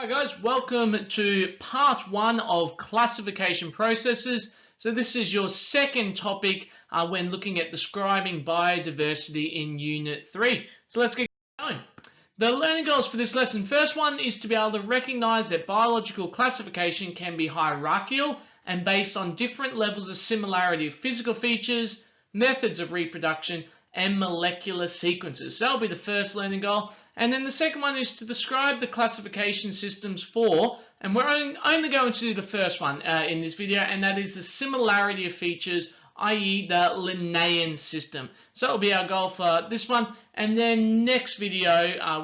Hi guys, welcome to part one of classification processes. So this is your second topic when looking at describing biodiversity in Unit 3. So let's get going. The learning goals for this lesson, first one is to be able to recognize that biological classification can be hierarchical and based on different levels of similarity of physical features, methods of reproduction, and molecular sequences. So that'll be the first learning goal. And then the second one is to describe the classification systems for, and we're only going to do the first one in this video, and that is the similarity of features, i.e. the Linnaean system. So that'll be our goal for this one. And then next video,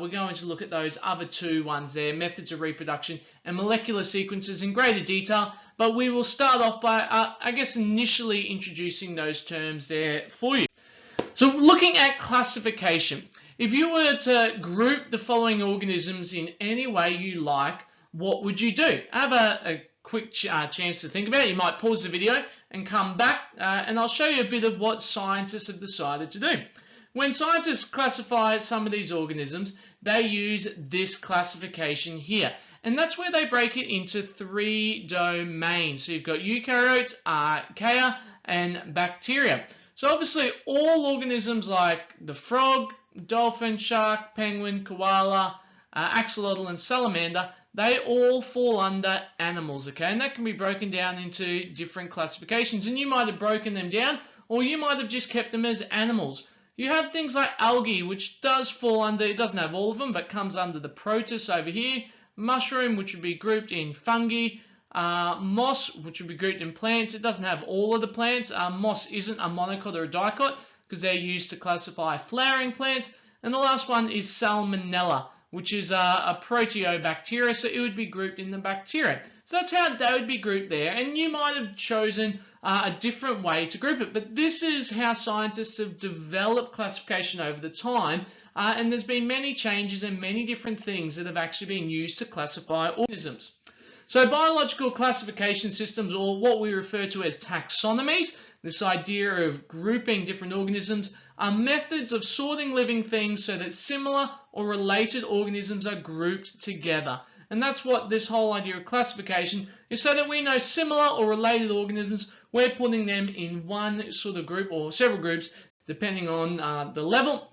we're going to look at those other two ones there, methods of reproduction and molecular sequences in greater detail. But we will start off by, I guess, initially introducing those terms there for you. So looking at classification, if you were to group the following organisms in any way you like, what would you do? Have a quick chance to think about it. You might pause the video and come back and I'll show you a bit of what scientists have decided to do. When scientists classify some of these organisms, they use this classification here. And that's where they break it into three domains. So you've got eukaryotes, archaea, and bacteria. So obviously all organisms like the frog, dolphin, shark, penguin, koala, axolotl, and salamander, they all fall under animals, okay? And that can be broken down into different classifications. And you might have broken them down, or you might have just kept them as animals. You have things like algae, which does fall under, it doesn't have all of them, but comes under the protists over here. Mushroom, which would be grouped in fungi. Moss, which would be grouped in plants. It doesn't have all of the plants. Moss isn't a monocot or a dicot because they're used to classify flowering plants. And the last one is Salmonella, which is a proteobacteria, so it would be grouped in the bacteria. So that's how they would be grouped there, and you might have chosen a different way to group it, but this is how scientists have developed classification over the time, and there's been many changes and many different things that have actually been used to classify organisms. So biological classification systems, or what we refer to as taxonomies, this idea of grouping different organisms, are methods of sorting living things so that similar or related organisms are grouped together. And that's what this whole idea of classification is, so that we know similar or related organisms, we're putting them in one sort of group or several groups, depending on the level,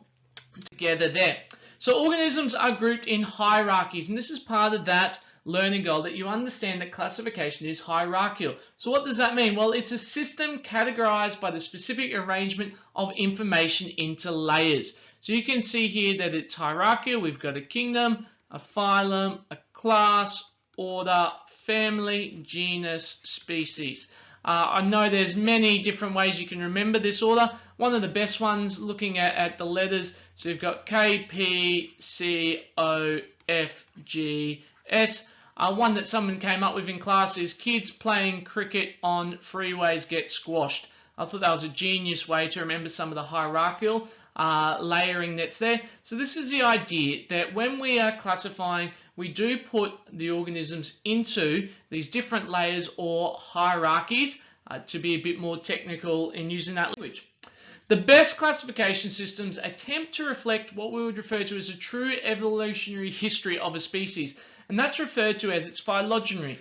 together there. So organisms are grouped in hierarchies, and this is part of that learning goal, that you understand that classification is hierarchical. So what does that mean? Well, it's a system categorized by the specific arrangement of information into layers. So you can see here that it's hierarchical. We've got a kingdom, a phylum, a class, order, family, genus, species. I know there's many different ways you can remember this order. One of the best ones, looking at the letters, so you've got K, P, C, O, F, G, S. One that someone came up with in class is kids playing cricket on freeways get squashed. I thought that was a genius way to remember some of the hierarchical layering that's there. So this is the idea that when we are classifying, we do put the organisms into these different layers or hierarchies, to be a bit more technical in using that language. The best classification systems attempt to reflect what we would refer to as a true evolutionary history of a species, and that's referred to as its phylogeny.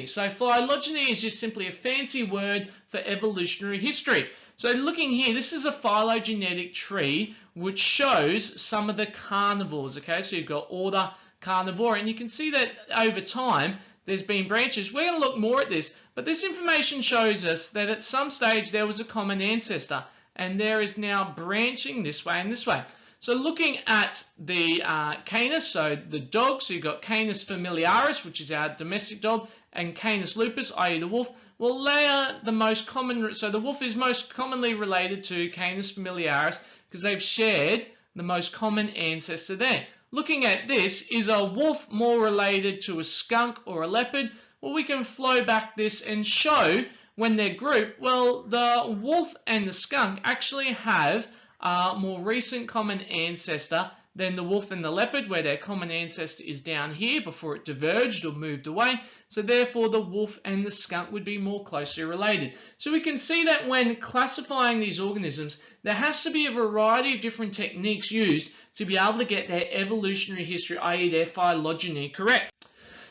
So phylogeny is just simply a fancy word for evolutionary history. So looking here, this is a phylogenetic tree which shows some of the carnivores, okay? So you've got order carnivora, and you can see that over time there's been branches. We're going to look more at this, but this information shows us that at some stage there was a common ancestor, and there is now branching this way and this way. So looking at the Canis, so the dog, so you've got Canis familiaris, which is our domestic dog, and Canis lupus, i.e. the wolf. Well, they are the most common, so the wolf is most commonly related to Canis familiaris because they've shared the most common ancestor there. Looking at this, is a wolf more related to a skunk or a leopard? Well, we can flow back this and show when they're grouped, well, the wolf and the skunk actually have a more recent common ancestor than the wolf and the leopard, where their common ancestor is down here before it diverged or moved away. So therefore the wolf and the skunk would be more closely related. So we can see that when classifying these organisms, there has to be a variety of different techniques used to be able to get their evolutionary history, i.e. their phylogeny, correct.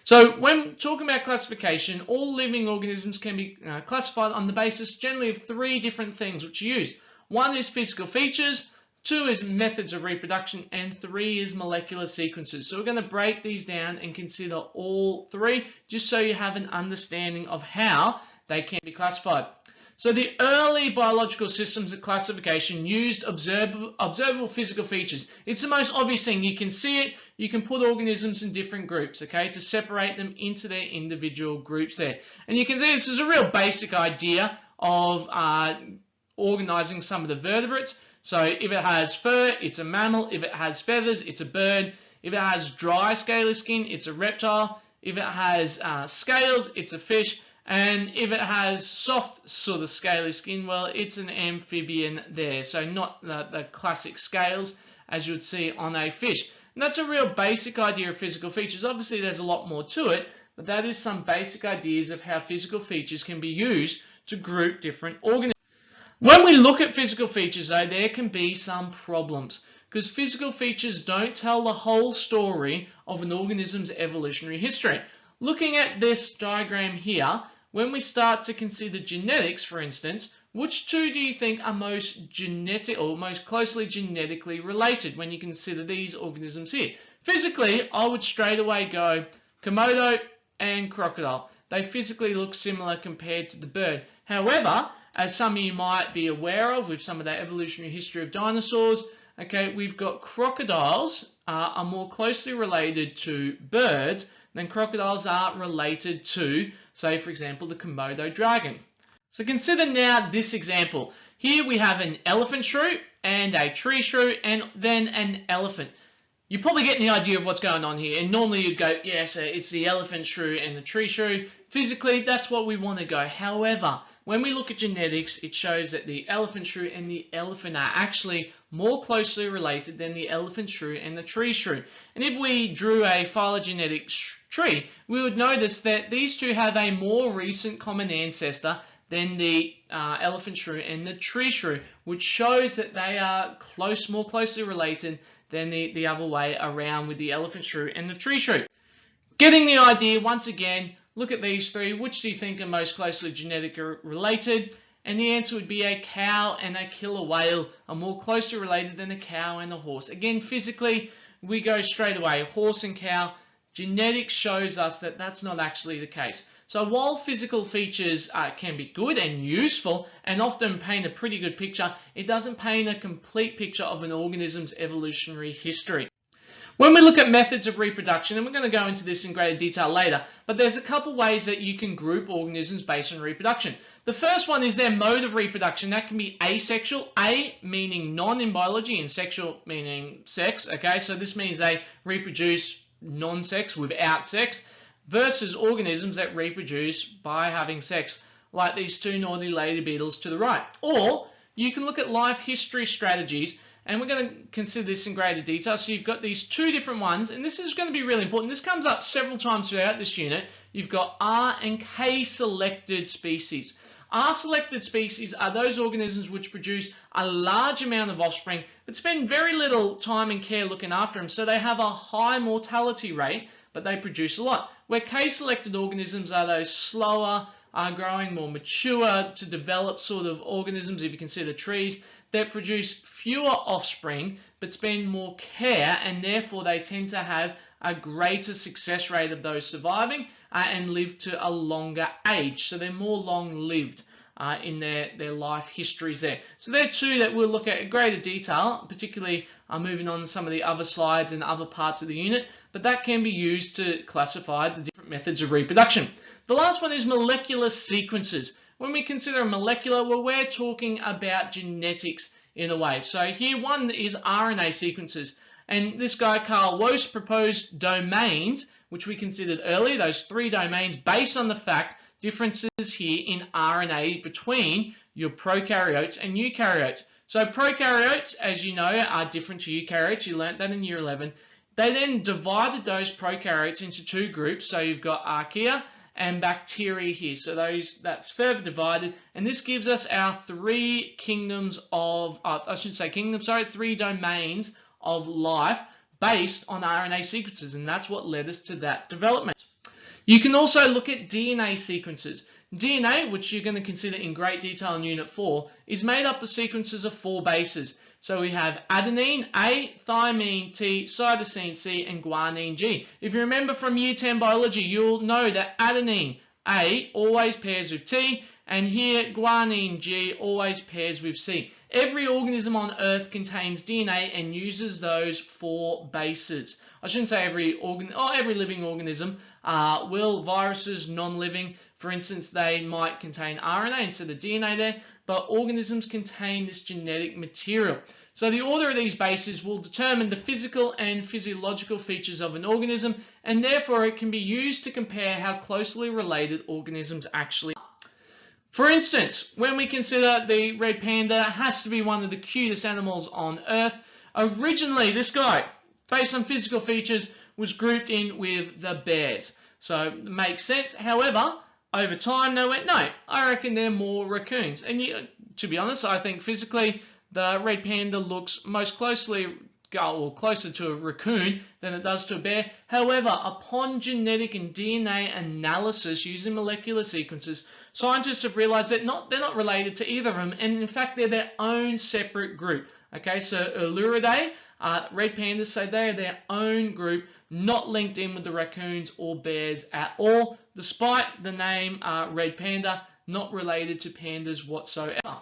So when talking about classification, all living organisms can be classified on the basis generally of three different things which are used. One is physical features, two is methods of reproduction, and three is molecular sequences. So we're going to break these down and consider all three just so you have an understanding of how they can be classified. So the early biological systems of classification used observable physical features. It's the most obvious thing. You can see it. You can put organisms in different groups, okay, to separate them into their individual groups there. And you can see this is a real basic idea of organizing some of the vertebrates. So if it has fur, it's a mammal. If it has feathers, it's a bird. If it has dry scaly skin, it's a reptile. If it has scales, it's a fish. And if it has soft sort of scaly skin, well, it's an amphibian there. So not the classic scales as you would see on a fish. And that's a real basic idea of physical features. Obviously, there's a lot more to it, but that is some basic ideas of how physical features can be used to group different organisms. When we look at physical features, though, there can be some problems because physical features don't tell the whole story of an organism's evolutionary history. Looking at this diagram here, when we start to consider genetics, for instance, which two do you think are most genetic or most closely genetically related when you consider these organisms here? Physically, I would straight away go Komodo and crocodile. They physically look similar compared to the bird. However, as some of you might be aware of with some of the evolutionary history of dinosaurs, okay, we've got crocodiles are more closely related to birds than crocodiles are related to, say, for example, the Komodo dragon. So consider now this example. Here we have an elephant shrew and a tree shrew and then an elephant. You're probably getting the idea of what's going on here. And normally you'd go, yes, it's the elephant shrew and the tree shrew. Physically, that's what we want to go. However, when we look at genetics, it shows that the elephant shrew and the elephant are actually more closely related than the elephant shrew and the tree shrew. And if we drew a phylogenetic tree, we would notice that these two have a more recent common ancestor than the elephant shrew and the tree shrew, which shows that they are more closely related than the other way around with the elephant shrew and the tree shrew. Getting the idea, once again, look at these three. Which do you think are most closely genetically related? And the answer would be a cow and a killer whale are more closely related than a cow and a horse. Again, physically, we go straight away, horse and cow. Genetics shows us that that's not actually the case. So while physical features can be good and useful and often paint a pretty good picture, it doesn't paint a complete picture of an organism's evolutionary history. When we look at methods of reproduction, and we're going to go into this in greater detail later, but there's a couple ways that you can group organisms based on reproduction. The first one is their mode of reproduction. That can be asexual, A meaning non in biology and sexual meaning sex. Okay, so this means they reproduce non-sex without sex, versus organisms that reproduce by having sex, like these two naughty lady beetles to the right. Or you can look at life history strategies, and we're going to consider this in greater detail. So you've got these two different ones, and this is going to be really important. This comes up several times throughout this unit. You've got R and K selected species. R selected species are those organisms which produce a large amount of offspring but spend very little time and care looking after them, so they have a high mortality rate, but they produce a lot. Where K-selected organisms are those slower, growing, more mature to develop sort of organisms, if you consider trees, that produce fewer offspring but spend more care, and therefore they tend to have a greater success rate of those surviving and live to a longer age. So they're more long-lived in their life histories there. So they're two that we'll look at in greater detail, particularly moving on to some of the other slides and other parts of the unit, but that can be used to classify the different methods of reproduction. The last one is molecular sequences. When we consider a molecular, well, we're talking about genetics in a way. So here one is RNA sequences, and this guy Carl Woese proposed domains, which we considered earlier, those three domains, based on the fact differences here in RNA between your prokaryotes and eukaryotes. So prokaryotes, as you know, are different to eukaryotes. You learnt that in year 11. They then divided those prokaryotes into two groups. So you've got archaea and bacteria here. So that's further divided. And this gives us our three kingdoms of, three domains of life based on RNA sequences. And that's what led us to that development. You can also look at DNA sequences. DNA, which you're going to consider in great detail in Unit 4, is made up of sequences of 4 bases. So we have adenine A, thymine T, cytosine C, and guanine G. If you remember from Year 10 biology, you'll know that adenine A always pairs with T, and here guanine G always pairs with C. Every organism on Earth contains DNA and uses those 4 bases. I shouldn't say every living organism will. Viruses, non-living, for instance, they might contain RNA instead of DNA there, but organisms contain this genetic material. So the order of these bases will determine the physical and physiological features of an organism, and therefore it can be used to compare how closely related organisms actually are. For instance, when we consider the red panda has to be one of the cutest animals on Earth, originally this guy, based on physical features, was grouped in with the bears. So it makes sense. However, over time they went, no, I reckon they're more raccoons. And to be honest, I think physically the red panda looks most closer to a raccoon than it does to a bear. However, upon genetic and DNA analysis using molecular sequences, scientists have realized that they're not related to either of them, and in fact they're their own separate group. Okay, so Eluridae, red pandas, so they are their own group, not linked in with the raccoons or bears at all, despite the name red panda, not related to pandas whatsoever.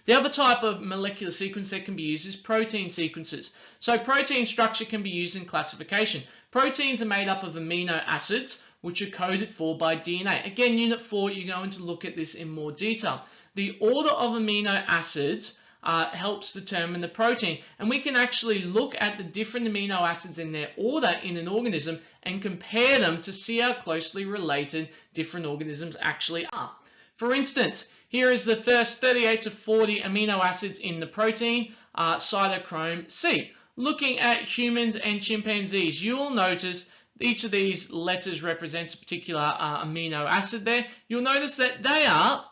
The other type of molecular sequence that can be used is protein sequences. So protein structure can be used in classification. Proteins are made up of amino acids, which are coded for by DNA. Again, Unit 4, you're going to look at this in more detail. The order of amino acids helps determine the protein, and we can actually look at the different amino acids in their order in an organism and compare them to see how closely related different organisms actually are. For instance, here is the first 38 to 40 amino acids in the protein, cytochrome C. Looking at humans and chimpanzees, you will notice each of these letters represents a particular amino acid there. You'll notice that they are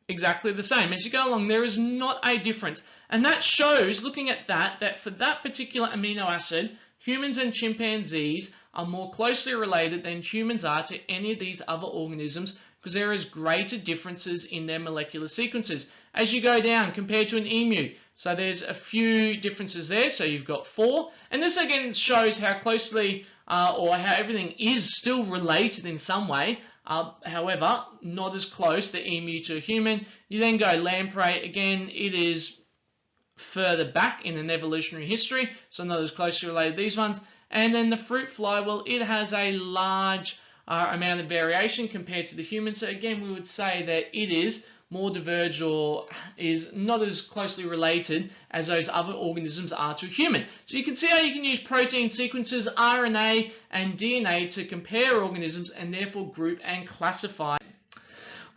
exactly the same. As you go along, there is not a difference. And that shows, looking at that for that particular amino acid, humans and chimpanzees are more closely related than humans are to any of these other organisms, because there is greater differences in their molecular sequences. As you go down, compared to an emu, so there's a few differences there, so you've got 4. And this again shows how closely or how everything is still related in some way, however, not as close, the emu to a human. You then go lamprey, again, it is further back in an evolutionary history, so not as closely related to these ones. And then the fruit fly, well, it has a large amount of variation compared to the human. So again, we would say that it is more diverged or is not as closely related as those other organisms are to human. So you can see how you can use protein sequences, RNA and DNA to compare organisms and therefore group and classify.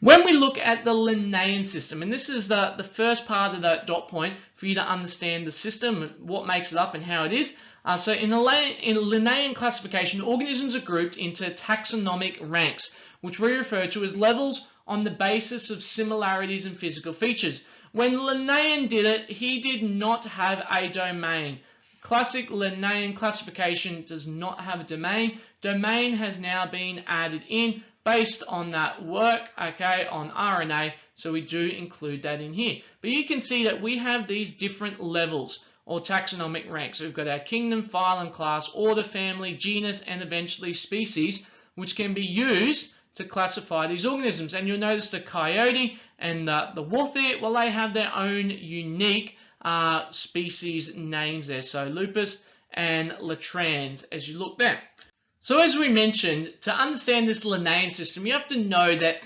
When we look at the Linnaean system, and this is the first part of that dot point for you to understand the system, what makes it up and how it is. So in Linnaean classification, organisms are grouped into taxonomic ranks, which we refer to as levels on the basis of similarities in physical features. When Linnaean did it, he did not have a domain. Classic Linnaean classification does not have a domain. Domain has now been added in based on that work, okay, on RNA, so we do include that in here. But you can see that we have these different levels or taxonomic ranks. So we've got our kingdom, phylum, class, order, family, genus, and eventually species, which can be used to classify these organisms. And you'll notice the coyote and the wolf there, well, they have their own unique species names there. So lupus and latrans as you look there. So as we mentioned, to understand this Linnaean system, you have to know that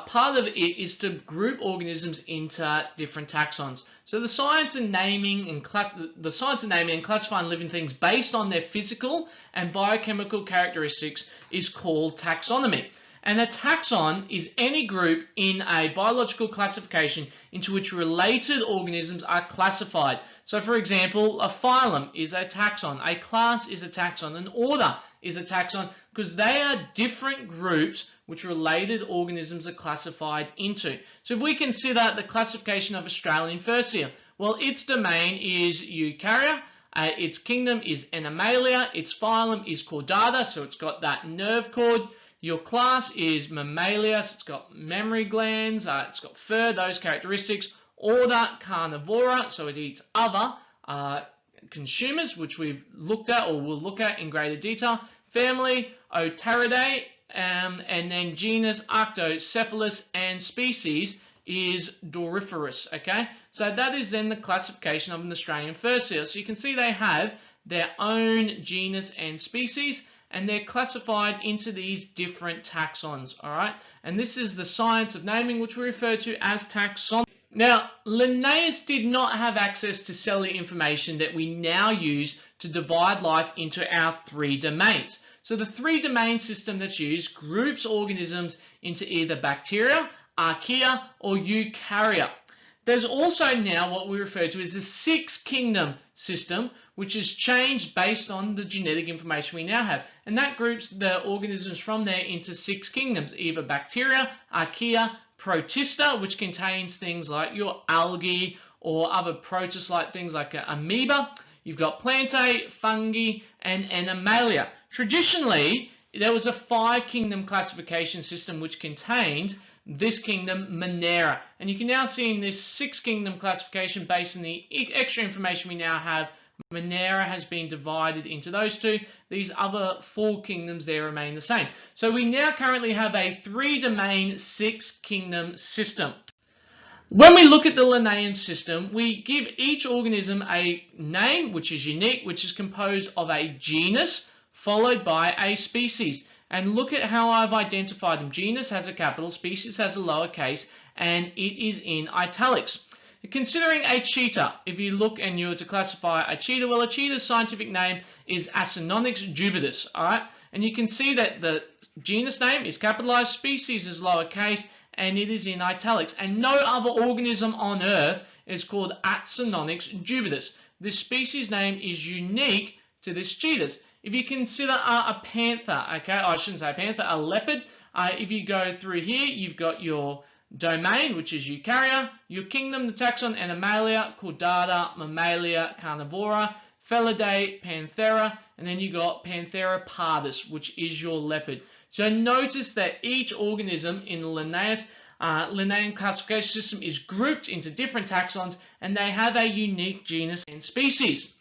part of it is to group organisms into different taxons. So the science of naming and classifying living things based on their physical and biochemical characteristics is called taxonomy. And a taxon is any group in a biological classification into which related organisms are classified. So for example, a phylum is a taxon, a class is a taxon, an order is a taxon, because they are different groups which related organisms are classified into. So if we consider the classification of Australian Fursia, well, its domain is Eukarya, its kingdom is Animalia, its phylum is Chordata, so it's got that nerve cord. Your class is Mammalia, so it's got mammary glands, it's got fur, those characteristics. Order, Carnivora, so it eats other consumers, which we've looked at or will look at in greater detail. Family, Otaridae, and then genus, Arctocephalus, and species is Doryphorus, okay? So that is then the classification of an Australian fur seal. So you can see they have their own genus and species, and they're classified into these different taxons, all right? And this is the science of naming, which we refer to as taxonomy. Now, Linnaeus did not have access to cellular information that we now use to divide life into our 3 domains. So the 3-domain system that's used groups organisms into either bacteria, archaea, or eukarya. There's also now what we refer to as the 6-kingdom system, which is changed based on the genetic information we now have. And that groups the organisms from there into 6 kingdoms, either bacteria, archaea, protista, which contains things like your algae or other protist-like things like amoeba. You've got plantae, fungi, and animalia. Traditionally, there was a 5-kingdom classification system which contained this kingdom, Monera. And you can now see in this 6-kingdom classification, based on the extra information we now have, Monera has been divided into those 2. These other 4 kingdoms there remain the same. So we now currently have a 3-domain, 6-kingdom system. When we look at the Linnaean system, we give each organism a name, which is unique, which is composed of a genus followed by a species. And look at how I've identified them. Genus has a capital, species has a lowercase, and it is in italics. Considering a cheetah, if you look and you were to classify a cheetah, well, a cheetah's scientific name is Acinonyx jubatus, all right? And you can see that the genus name is capitalized, species is lowercase, and it is in italics. And no other organism on Earth is called Acinonyx jubatus. This species name is unique to this cheetah. If you consider a panther, okay, I shouldn't say a panther, a leopard, if you go through here, you've got your domain, which is Eukarya, your kingdom, the taxon, Animalia, Chordata, Mammalia, Carnivora, Felidae, Panthera, and then you got Panthera pardus, which is your leopard. So notice that each organism in the Linnaean classification system is grouped into different taxons, and they have a unique genus and species.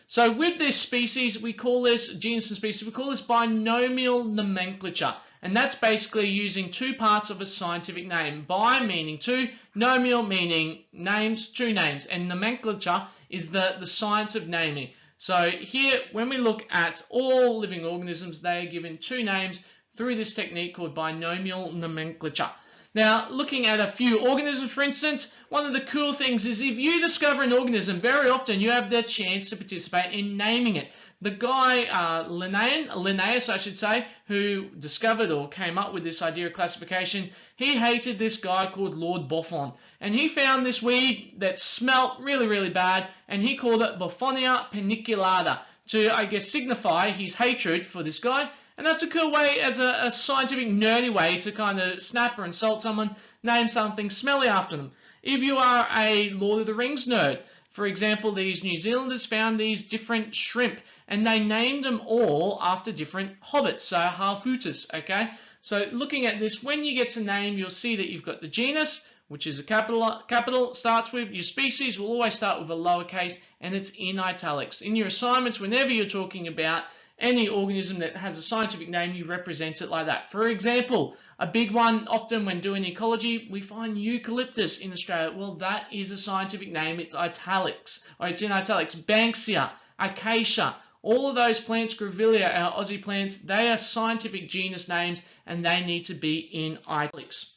So with this species, we call this, genus and species, we call this binomial nomenclature. And that's basically using 2 parts of a scientific name. Bi meaning 2, nomial meaning names, 2 names. And nomenclature is the science of naming. So here, when we look at all living organisms, they are given 2 names through this technique called binomial nomenclature. Now, looking at a few organisms, for instance, one of the cool things is if you discover an organism, very often you have the chance to participate in naming it. The guy, Linnaeus, I should say, who discovered or came up with this idea of classification, he hated this guy called Lord Buffon. And he found this weed that smelt really, really bad, and he called it Buffonia paniculata to, I guess, signify his hatred for this guy. And that's a cool way, as a scientific nerdy way, to kind of snap or insult someone, name something smelly after them. If you are a Lord of the Rings nerd, for example, these New Zealanders found these different shrimp, and they named them all after different hobbits, so Harfootus, okay? So looking at this, when you get to name, you'll see that you've got the genus, which is a capital, starts with your species, will always start with a lowercase, and it's in italics. In your assignments, whenever you're talking about any organism that has a scientific name, you represent it like that. For example, a big one, often when doing ecology, we find eucalyptus in Australia. Well, that is a scientific name. It's italics, or it's in italics. Banksia, acacia, all of those plants, Grevillea, our Aussie plants, they are scientific genus names, and they need to be in italics.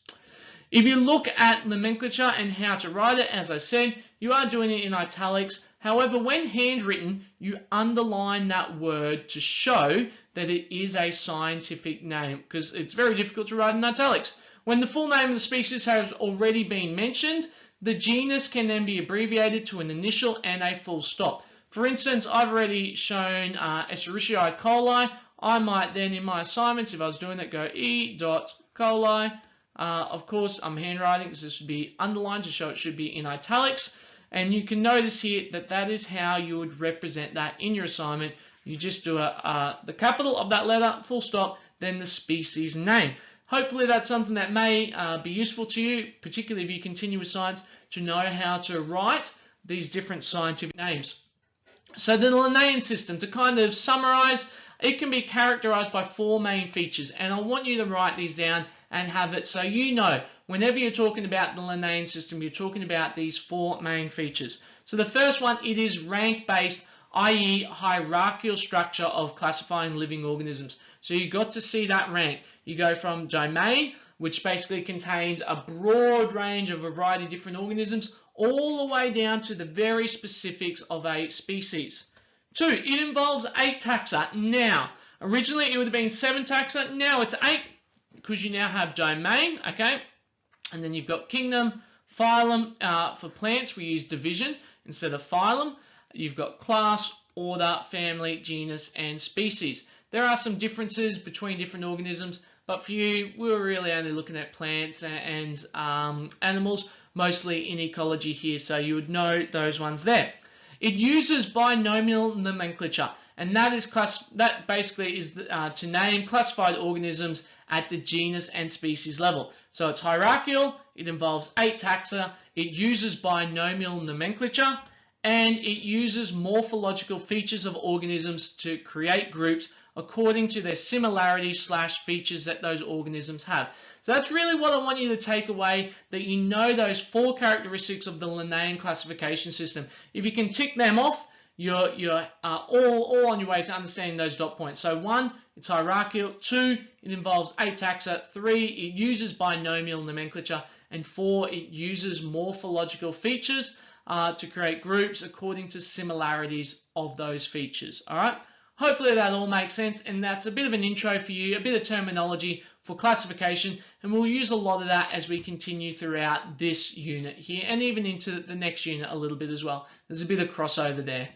If you look at nomenclature and how to write it, as I said, you are doing it in italics. However, when handwritten, you underline that word to show that it is a scientific name, because it's very difficult to write in italics. When the full name of the species has already been mentioned, the genus can then be abbreviated to an initial and a full stop. For instance, I've already shown Escherichia coli. I might then, in my assignments, if I was doing it, go E.coli. Of course, I'm handwriting, because this should be underlined to show it should be in italics. And you can notice here that that is how you would represent that in your assignment. You just do the capital of that letter, full stop, then the species name. Hopefully that's something that may be useful to you, particularly if you continue with science, to know how to write these different scientific names. So the Linnaean system, to kind of summarize, it can be characterized by 4 main features, and I want you to write these down and have it so you know whenever you're talking about the Linnaean system, you're talking about these 4 main features. So the first one, it is rank-based, i.e. hierarchical structure of classifying living organisms. So you got to see that rank. You go from domain, which basically contains a broad range of a variety of different organisms, all the way down to the very specifics of a species. 2, it involves 8 taxa. Now, originally it would have been 7 taxa, now it's 8, because you now have domain, okay? And then you've got kingdom, phylum. For plants, we use division instead of phylum. You've got class, order, family, genus, and species. There are some differences between different organisms, but for you, we were really only looking at plants and animals, mostly in ecology here, so you would know those ones there. It uses binomial nomenclature, and that basically is to name classified organisms at the genus and species level. So it's hierarchical, it involves 8 taxa, it uses binomial nomenclature, and it uses morphological features of organisms to create groups according to their similarity / features that those organisms have. So that's really what I want you to take away, that you know those 4 characteristics of the Linnaean classification system. If you can tick them off, you're all on your way to understanding those dot points. So 1, it's hierarchical. 2, it involves 8 taxa. 3, it uses binomial nomenclature. And 4, it uses morphological features to create groups according to similarities of those features. All right. Hopefully that all makes sense, and that's a bit of an intro for you, a bit of terminology for classification, and we'll use a lot of that as we continue throughout this unit here and even into the next unit a little bit as well. There's a bit of crossover there.